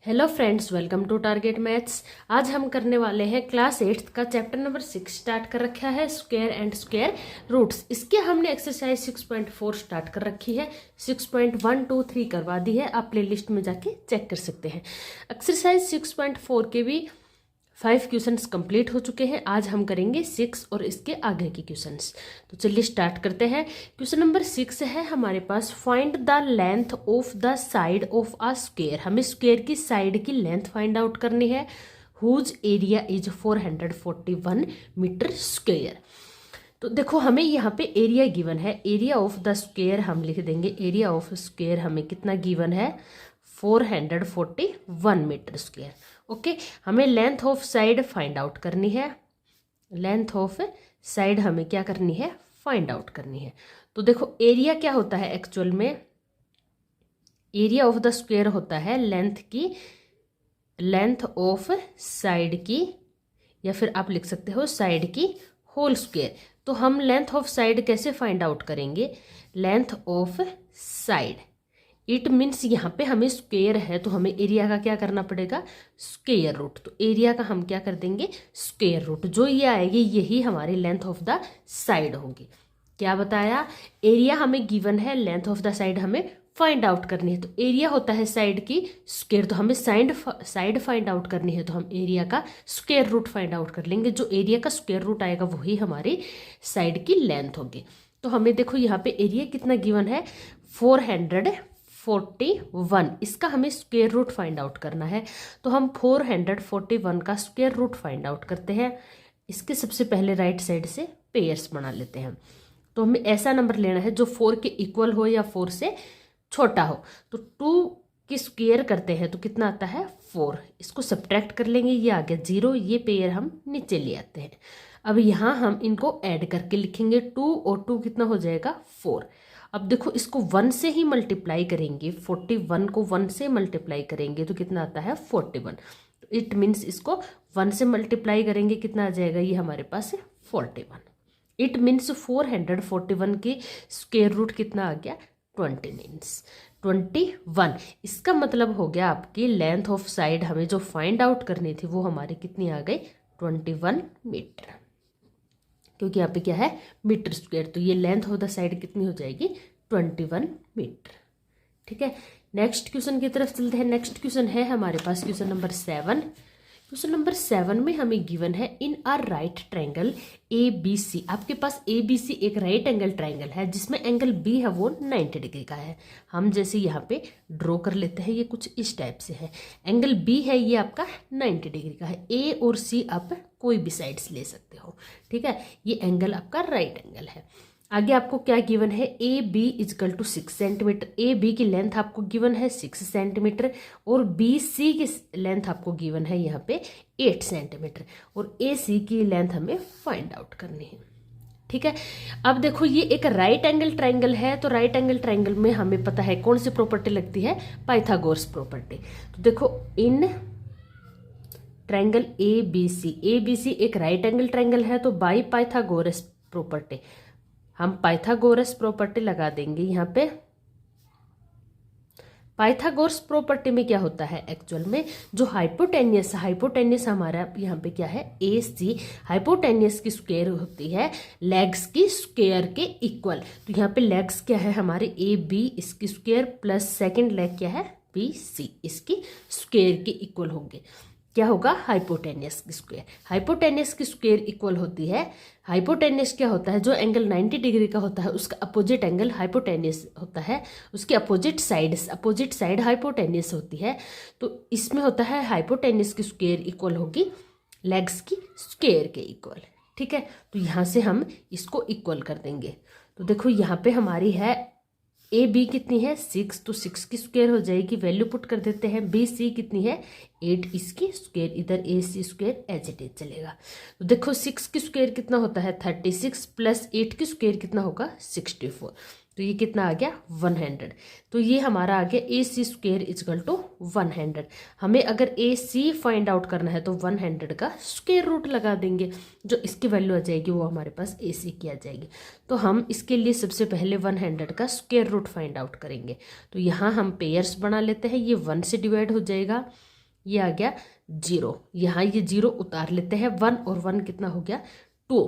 Hello friends, welcome to target maths. आज हम करने वाले हैं क्लास 8th का चैप्टर नंबर 6 स्टार्ट कर रखा है, स्क्वायर एंड स्क्वायर रूट्स। इसके हमने एक्सरसाइज 6.4 स्टार्ट कर रखी है, 6.1 2 3 करवा दी है। आप प्ले लिस्ट में जाके चेक कर सकते हैं। एक्सरसाइज 6.4 के भी 5 क्वेश्चंस कंप्लीट हो चुके हैं। आज हम करेंगे 6 और इसके आगे के क्वेश्चंस। तो चलिए स्टार्ट करते हैं। क्वेश्चन नंबर 6 है हमारे पास, find the length of the side of a square. हमें स्क्वायर की साइड की लेंथ फाइंड आउट करनी है। Whose area is 441 metre square. तो देखो हमें यहाँ पे एरिया गिवन है। एरिया ऑफ द स्क्वायर हम लिख देंगे। एरिया ऑफ स्क्वायर हमें कितना गिवन है? 441 मीटर स्क्वायर। ओके, हमें length of side find out करनी है। लेंथ ऑफ साइड हमें क्या करनी है? फाइंड आउट करनी है। तो देखो एरिया क्या होता है एक्चुअल में? एरिया ऑफ द स्क्वायर होता है लेंथ ऑफ साइड की, या फिर आप लिख सकते हो साइड की होल स्क्वायर। तो हम लेंथ ऑफ साइड कैसे फाइंड आउट करेंगे? Length of side it means यहाँ पे हमें स्क्वायर है तो हमें एरिया का क्या करना पड़ेगा? Square root. तो एरिया का हम क्या कर देंगे? Square root. जो ये आएगी यही हमारी लेंथ ऑफ द साइड होगी। क्या बताया? एरिया हमें गिवन है, लेंथ ऑफ द साइड हमें फाइंड आउट करनी है। तो एरिया होता है साइड की स्क्वायर, तो हमें साइड फाइंड आउट करनी है तो हम एरिया का स्क्वायर रूट फाइंड आउट कर लेंगे। जो एरिया का स्क्वायर रूट आएगा वही हमारी साइड की लेंथ होगी। तो हमें देखो यहाँ पे एरिया कितना गिवन है? 441। इसका हमें स्क्वायर रूट फाइंड आउट करना है। तो हम 441 का स्क्वायर रूट फाइंड आउट करते हैं। इसके सबसे पहले राइट साइड से पेयर्स बना लेते हैं। तो हमें ऐसा नंबर लेना है जो 4 के इक्वल हो या 4 से छोटा हो। तो 2 की स्क्वायर करते हैं तो कितना आता है? 4। इसको सब्ट्रैक्ट कर लेंगे, ये आ गया 0। ये पेयर हम नीचे ले आते हैं। अब यहाँ हम इनको ऐड करके लिखेंगे। 2 और 2 कितना हो जाएगा? 4। अब देखो इसको 1 से ही मल्टीप्लाई करेंगे। 41 को 1 से मल्टीप्लाई करेंगे तो कितना आता है? 41। तो इट मीन्स इसको 1 से मल्टीप्लाई करेंगे, कितना आ जाएगा? ये हमारे पास है 41। इट मीन्स 441 की स्क्वायर रूट कितना आ गया? 20 मीन्स 21। इसका मतलब हो गया आपकी लेंथ ऑफ साइड हमें जो फाइंड आउट करनी थी वो हमारी कितनी आ गई? 21 मीटर। क्योंकि यहाँ पे क्या है? Metre square. तो ये लेंथ ऑफ द साइड कितनी हो जाएगी? 21 मीटर। ठीक है, नेक्स्ट क्वेश्चन की तरफ चलते हैं। नेक्स्ट क्वेश्चन है हमारे पास क्वेश्चन नंबर 7। क्वेश्चन नंबर 7 में हमें गिवन है, in a right triangle A B C. आपके पास ए बी सी एक राइट एंगल ट्रायंगल है जिसमें एंगल बी है वो 90 डिग्री का है। हम जैसे यहाँ पे ड्रॉ कर लेते हैं, ये कुछ इस टाइप से है। एंगल बी है ये आपका 90 डिग्री का है। ए और सी आप कोई भी साइड्स ले सकते हो। ठीक है, ये एंगल आपका राइट एंगल है। आगे आपको क्या गिवन है? A B equal to 6 centimetre. A B की लेंथ आपको गिवन है 6 सेंटीमीटर और बी सी की लेंथ आपको गिवन है यहाँ पे 8 सेंटीमीटर और ए सी की लेंथ हमें फाइंड आउट करनी है। ठीक है, अब देखो ये एक राइट एंगल ट्रायंगल है। तो राइट एंगल ट्रायंगल में हमें पता है कौन सी प्रॉपर्टी लगती है? Pythagoras property. तो देखो इन ट्रायंगल ए बी सी एक राइट एंगल ट्रायंगल है तो बाई पाइथागोरस प्रॉपर्टी हम पाइथागोरस प्रॉपर्टी लगा देंगे यहाँ पे। पाइथागोरस प्रॉपर्टी में क्या होता है एक्चुअल में? जो हाइपोटेनियस हमारा यहाँ पे क्या है? ए सी। हाइपोटेनियस की स्क्वायर होती है लेग्स की स्क्वायर के इक्वल। तो यहाँ पे लेग्स क्या है हमारे? ए बी, इसकी स्क्वायर प्लस सेकंड लेग क्या है? बी सी, इसकी स्क्वायर के इक्वल होंगे। क्या होगा? हाइपोटेनियस की स्क्वायर। हाइपोटेनियस की स्क्वायर इक्वल होती है, हाइपोटेनियस क्या होता है? जो एंगल 90 डिग्री का होता है उसका अपोजिट एंगल हाइपोटेनियस होता है। उसके अपोजिट साइड हाइपोटेनियस होती है। तो इसमें होता है हाइपोटेनियस की स्क्वायर इक्वल होगी लेग्स की स्क्वायर के इक्वल। ठीक है, तो यहाँ से हम इसको इक्वल कर देंगे। तो देखो यहाँ पे हमारी है ए बी कितनी है? 6, तो 6 की स्क्वायर हो जाएगी, वैल्यू पुट कर देते हैं। बी सी कितनी है? 8, इसकी स्क्वायर, इधर ए सी स्क्वायर एज इट इज चलेगा। तो देखो 6 की स्क्वायर कितना होता है? 36 प्लस 8 की स्क्वायर कितना होगा? 64। तो ये कितना आ गया? 100। तो ये हमारा आ गया ए सी स्क्वायर इजकल टू 100। हमें अगर ए सी फाइंड आउट करना है तो 100 का स्क्वायर रूट लगा देंगे। जो इसकी वैल्यू आ जाएगी वो हमारे पास ए सी की आ जाएगी। तो हम इसके लिए सबसे पहले 100 का स्क्वायर रूट फाइंड आउट करेंगे। तो यहाँ हम पेयर्स बना लेते हैं। ये 1 से डिवाइड हो जाएगा ये आ गया 0, यहाँ ये 0 उतार लेते हैं, 1 और 1 कितना हो गया 2।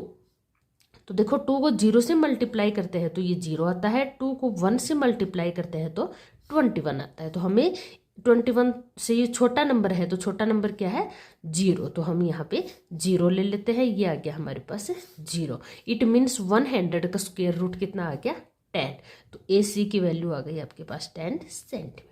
तो देखो 2 को 0 से मल्टीप्लाई करते हैं तो ये 0 आता है, 2 को 1 से मल्टीप्लाई करते हैं तो 21 आता है। तो हमें 21 से ये छोटा नंबर है, तो छोटा नंबर क्या है 0, तो हम यहाँ पे 0 ले लेते हैं, ये आ गया हमारे पास 0। इट मीन्स 100 का स्क्वायर रूट कितना आ गया 10। तो AC की वैल्यू आ गई आपके पास 10 सेंटीमीटर।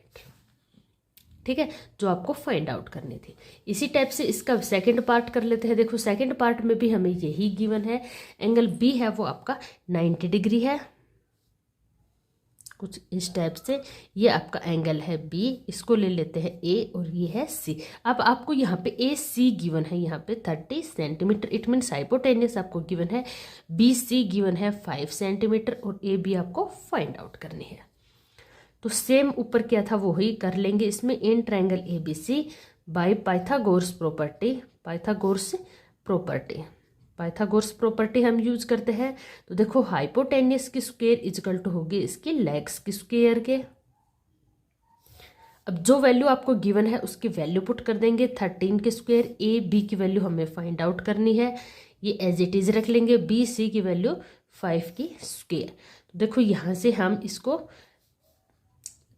ठीक है, जो आपको फाइंड आउट करनी थी। इसी टाइप से इसका सेकंड पार्ट कर लेते हैं। देखो सेकंड पार्ट में भी हमें यही गिवन है, एंगल B है वो आपका 90 डिग्री है, कुछ इस टाइप से। ये आपका एंगल है B, इसको ले लेते हैं A और ये है C। अब आपको यहाँ पे AC गिवन है यहाँ पे 30 सेंटीमीटर, इट मीन्स हाइपोटेन्यूस आपको गिवन है, BC गिवन है 5 सेंटीमीटर और AB आपको फाइंड आउट करनी है। तो सेम ऊपर क्या था वो ही कर लेंगे इसमें, in triangle ABC by Pythagoras property, Pythagoras property हम यूज करते हैं। तो देखो हाइपोटेन्यूस की स्क्वायर इजकल टू होगी इसकी लेग्स की स्क्वायर के। अब जो वैल्यू आपको गिवन है उसकी वैल्यू पुट कर देंगे, 13 के स्क्वायर, AB की वैल्यू हमें फाइंड आउट करनी है, ये एज इट इज रख लेंगे, BC की वैल्यू 5 की स्क्वायर। तो देखो यहाँ से हम इसको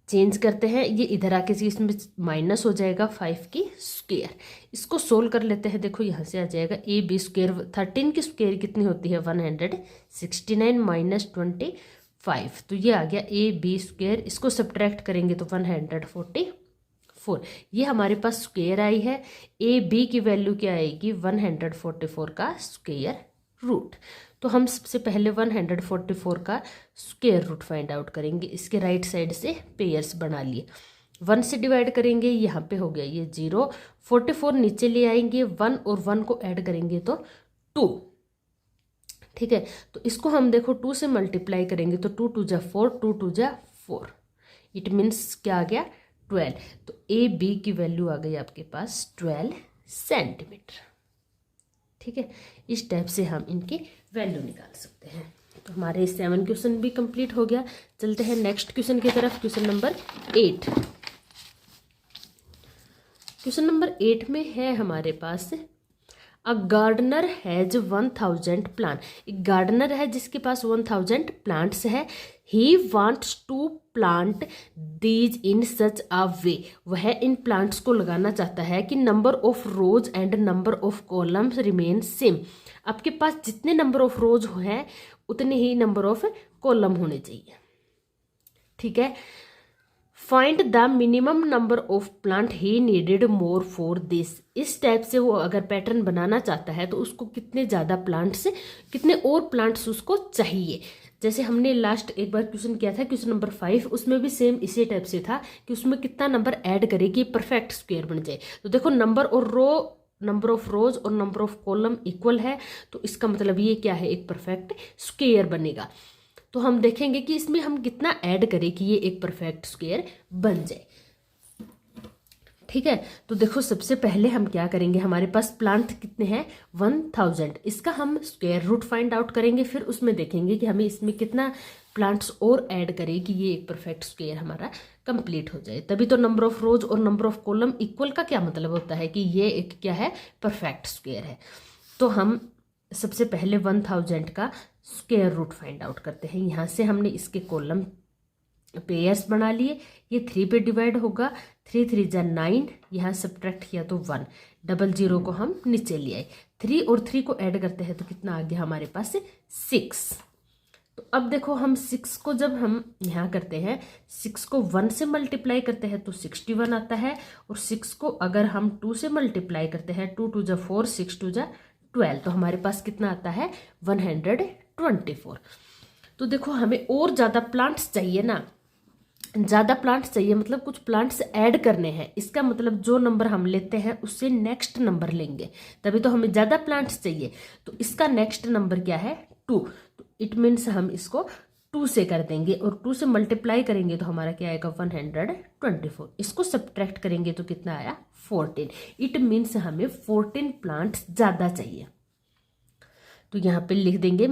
चेंज करते हैं, ये इधर आके इसमें माइनस हो जाएगा 5 की स्क्वायर। इसको सोल्व कर लेते हैं, देखो यहाँ से आ जाएगा AB स्क्वायर, 13 की स्क्वायर कितनी होती है 169 माइनस 25, तो ये आ गया AB स्क्वायर। इसको सब्ट्रैक्ट करेंगे तो 144, ये हमारे पास स्क्वायर आई है। AB की वैल्यू क्या आएगी 144 का स्क्वायर रूट। तो हम सबसे पहले 144 का स्क्वायर रूट फाइंड आउट करेंगे। इसके राइट साइड से पेयर्स बना लिए, 1 से डिवाइड करेंगे, यहाँ पे हो गया ये 0, 44 नीचे ले आएंगे, 1 और 1 को ऐड करेंगे तो 2। ठीक है, तो इसको हम देखो 2 से मल्टीप्लाई करेंगे तो 2 2 जा 4, 2 2 जा 4, इट मीन्स क्या आ गया 12। तो AB की वैल्यू आ गई आपके पास 12 सेंटीमीटर। ठीक है, इस टाइप से हम इनकी वैल्यू निकाल सकते हैं। तो हमारे 7 क्वेश्चन भी कंप्लीट हो गया। चलते हैं नेक्स्ट क्वेश्चन की तरफ, क्वेश्चन नंबर 8। क्वेश्चन नंबर 8 में है हमारे पास अ गार्डनर हैज 1000 प्लांट। एक गार्डनर है जिसके पास 1000 प्लांट्स है। He wants to plant these in such a way, वह इन प्लांट्स को लगाना चाहता है कि number of rows and number of columns remain same. आपके पास जितने नंबर ऑफ रोज हैं उतने ही नंबर ऑफ कॉलम होने चाहिए। ठीक है, find the minimum number of plant he needed more for this. इस टाइप से वो अगर पैटर्न बनाना चाहता है तो उसको कितने ज़्यादा प्लांट्स, कितने और प्लांट्स उसको चाहिए। जैसे हमने लास्ट एक बार क्वेश्चन किया था क्वेश्चन नंबर 5, उसमें भी सेम इसी टाइप से था कि उसमें कितना नंबर ऐड करे कि परफेक्ट स्क्वायर बन जाए। तो देखो नंबर ऑफ रोज और नंबर ऑफ कॉलम इक्वल है, तो इसका मतलब ये क्या है एक परफेक्ट स्क्वायर बनेगा। तो हम देखेंगे कि इसमें हम कितना ऐड करें कि ये एक परफेक्ट स्क्वायर बन जाए। ठीक है, तो देखो सबसे पहले हम क्या करेंगे, हमारे पास प्लांट कितने हैं 1000, इसका हम स्क्वायर रूट फाइंड आउट करेंगे, फिर उसमें देखेंगे कि हमें इसमें कितना प्लांट्स और ऐड करें कि ये एक परफेक्ट स्क्वायर हमारा कंप्लीट हो जाए। तभी तो नंबर ऑफ रोज और नंबर ऑफ कॉलम इक्वल का क्या मतलब होता है कि ये एक क्या है परफेक्ट स्क्वायर है। तो हम सबसे पहले 1000 का स्क्वायर रूट फाइंड आउट करते हैं। यहाँ से हमने इसके कॉलम पेयर्स बना लिए, ये 3 पे डिवाइड होगा, 3 3 जा 9, यहाँ सब्ट्रैक्ट किया तो 1, 00 को हम नीचे ले आए, 3 और 3 को ऐड करते हैं तो कितना आ गया हमारे पास 6। तो अब देखो हम 6 को जब हम यहाँ करते हैं, 6 को 1 से मल्टीप्लाई करते हैं तो 61 आता है, और 6 को अगर हम 2 से मल्टीप्लाई करते हैं 2 2 जा 4, 6 2 जा 12, तो हमारे पास कितना आता है 124। तो देखो हमें और ज़्यादा प्लांट्स चाहिए ना, ज़्यादा प्लांट्स चाहिए मतलब कुछ प्लांट्स ऐड करने हैं। इसका मतलब जो नंबर हम लेते हैं उससे नेक्स्ट नंबर लेंगे, तभी तो हमें ज़्यादा प्लांट्स चाहिए। तो इसका नेक्स्ट नंबर क्या है 2, तो इट मीन्स हम इसको 2 से कर देंगे और 2 से मल्टीप्लाई करेंगे तो हमारा क्या आएगा 124। इसको सब्ट्रैक्ट करेंगे तो कितना आया 14। इट मीन्स हमें 14 प्लांट्स ज़्यादा चाहिए। तो यहाँ पे लिख देंगे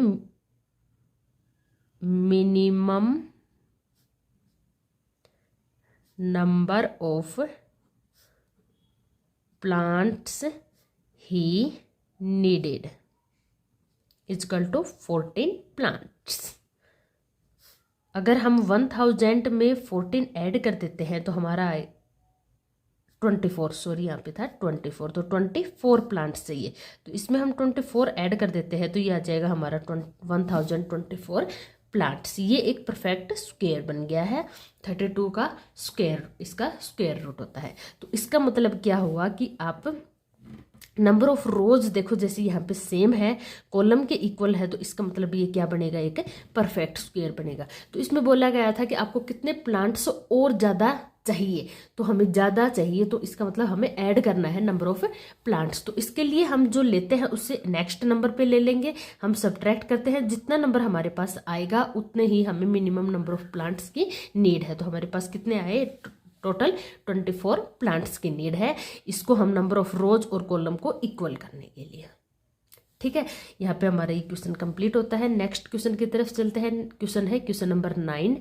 मिनिमम नंबर ऑफ प्लांट्स ही नीडेड इजकल टू 14 प्लांट्स। अगर हम 1000 में 14 ऐड कर देते हैं तो हमारा 24, सॉरी यहाँ पे था 24, तो 24 प्लांट्स चाहिए। तो इसमें हम 24 ऐड कर देते हैं तो ये आ जाएगा हमारा 1024 प्लांट्स। ये एक परफेक्ट स्क्वायर बन गया है। 32 का स्क्वायर इसका स्क्वायर रूट होता है। तो इसका मतलब क्या हुआ कि आप नंबर ऑफ रोज देखो, जैसे यहाँ पे सेम है, कॉलम के इक्वल है, तो इसका मतलब ये क्या बनेगा, एक परफेक्ट स्क्वायर बनेगा। तो इसमें बोला गया था कि आपको कितने प्लांट्स और ज़्यादा चाहिए, तो हमें ज़्यादा चाहिए, तो इसका मतलब हमें ऐड करना है नंबर ऑफ प्लांट्स। तो इसके लिए हम जो लेते हैं उससे नेक्स्ट नंबर पे ले लेंगे, हम सब्ट्रैक्ट करते हैं, जितना नंबर हमारे पास आएगा उतने ही हमें मिनिमम नंबर ऑफ प्लांट्स की नीड है। तो हमारे पास कितने आए, टोटल 24 प्लांट्स की नीड है। इसको हम नंबर ऑफ रोज और कॉलम को इक्वल करने के लिए, ठीक है। यहाँ पे हमारा ये क्वेश्चन कंप्लीट होता है। नेक्स्ट क्वेश्चन की तरफ चलते हैं। क्वेश्चन है क्वेश्चन नंबर 9।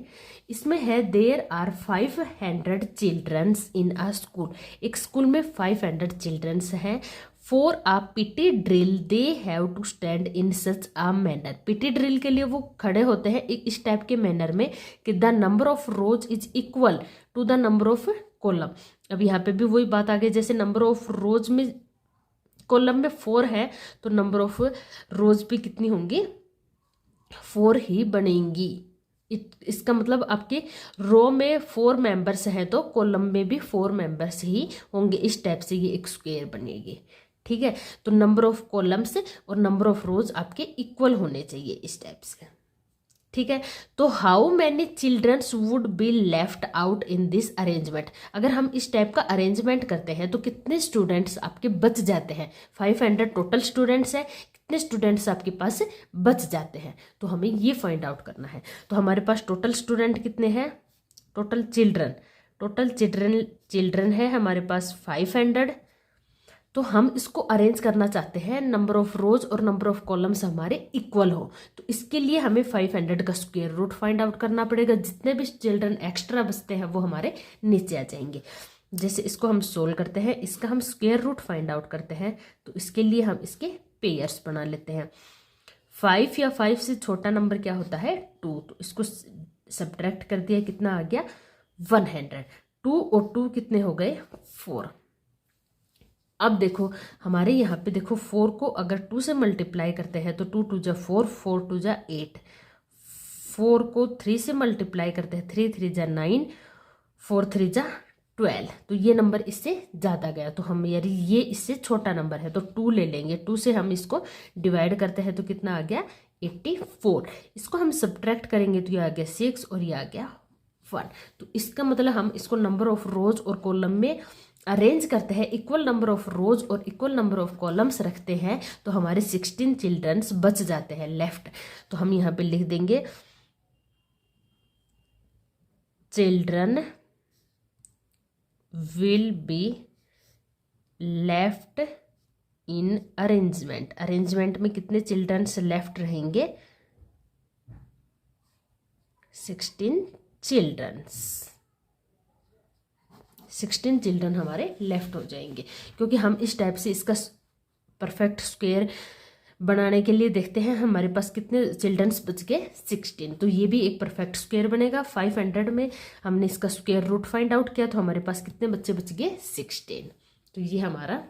इसमें है there are 500 childrens in a school. एक स्कूल में 500 चिल्ड्रंस हैं। For a PT drill they have to stand in such a manner. PT drill के लिए वो खड़े होते हैं एक इस टाइप के मैनर में कि the number of rows is equal to the number of column. अब यहाँ पे भी वही बात आ गई, जैसे नंबर ऑफ रोज में कॉलम में 4 है तो नंबर ऑफ रोज भी कितनी होंगी, 4 ही बनेंगी। इसका मतलब आपके रो में 4 मेंबर्स हैं तो कॉलम में भी 4 मेंबर्स ही होंगे। इस टाइप से ये एक स्क्वायर बनेगी, ठीक है। तो नंबर ऑफ कॉलम्स और नंबर ऑफ रोज आपके इक्वल होने चाहिए इस टाइप से, ठीक है। तो how many childrens would be left out in this arrangement. अगर हम इस टाइप का अरेंजमेंट करते हैं तो कितने स्टूडेंट्स आपके बच जाते हैं। 500 टोटल स्टूडेंट्स हैं, कितने स्टूडेंट्स आपके पास बच जाते हैं, तो हमें ये फाइंड आउट करना है। तो हमारे पास टोटल स्टूडेंट कितने हैं, टोटल चिल्ड्रन है हमारे पास 500। तो हम इसको अरेंज करना चाहते हैं, नंबर ऑफ रोज और नंबर ऑफ कॉलम्स हमारे इक्वल हो। तो इसके लिए हमें 500 का स्क्वायर रूट फाइंड आउट करना पड़ेगा। जितने भी चिल्ड्रन एक्स्ट्रा बचते हैं वो हमारे नीचे आ जाएंगे। जैसे इसको हम सोल्व करते हैं, इसका हम स्क्वायर रूट फाइंड आउट करते हैं, तो इसके लिए हम इसके पेयर्स बना लेते हैं। 5 या 5 से छोटा नंबर क्या होता है, 2। तो इसको सब्ट्रैक्ट कर दिया, कितना आ गया 100। 2 और 2 कितने हो गए 4। अब देखो हमारे यहाँ पे देखो 4 को अगर 2 से मल्टीप्लाई करते हैं तो 2 2 जा 4, 4 2 जा 8। 4 को 3 से मल्टीप्लाई करते हैं, 3 3 जा 9, 4 3 जा 12। तो ये नंबर इससे ज़्यादा गया, तो हम यानी ये इससे छोटा नंबर है तो 2 ले लेंगे। 2 से हम इसको डिवाइड करते हैं तो कितना आ गया 84। इसको हम सब्ट्रैक्ट करेंगे तो ये आ गया 6 और ये आ गया 1। तो इसका मतलब हम इसको नंबर ऑफ रोज और कॉलम में अरेंज करते हैं, इक्वल नंबर ऑफ रोज और इक्वल नंबर ऑफ कॉलम्स रखते हैं तो हमारे 16 चिल्ड्रंस बच जाते हैं लेफ्ट। तो हम यहाँ पे लिख देंगे children will be left in arrangement. Arrangement में कितने चिल्ड्रंस लेफ्ट रहेंगे, 16 चिल्ड्रन हमारे लेफ्ट हो जाएंगे। क्योंकि हम इस टाइप से इसका परफेक्ट स्क्वायर बनाने के लिए देखते हैं हमारे पास कितने चिल्ड्रंस बच गए 16। तो ये भी एक परफेक्ट स्क्वायर बनेगा। 500 में हमने इसका स्क्वायर रूट फाइंड आउट किया तो हमारे पास कितने बच्चे बच गए 16। तो ये हमारा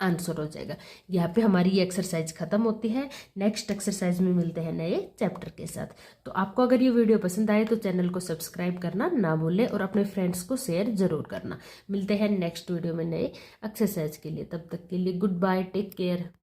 आंसर हो जाएगा। यहाँ पे हमारी ये एक्सरसाइज खत्म होती है। नेक्स्ट एक्सरसाइज में मिलते हैं नए चैप्टर के साथ। तो आपको अगर ये वीडियो पसंद आए तो चैनल को सब्सक्राइब करना ना भूलें और अपने फ्रेंड्स को शेयर जरूर करना। मिलते हैं नेक्स्ट वीडियो में नए एक्सरसाइज के लिए। तब तक के लिए गुड बाय, टेक केयर।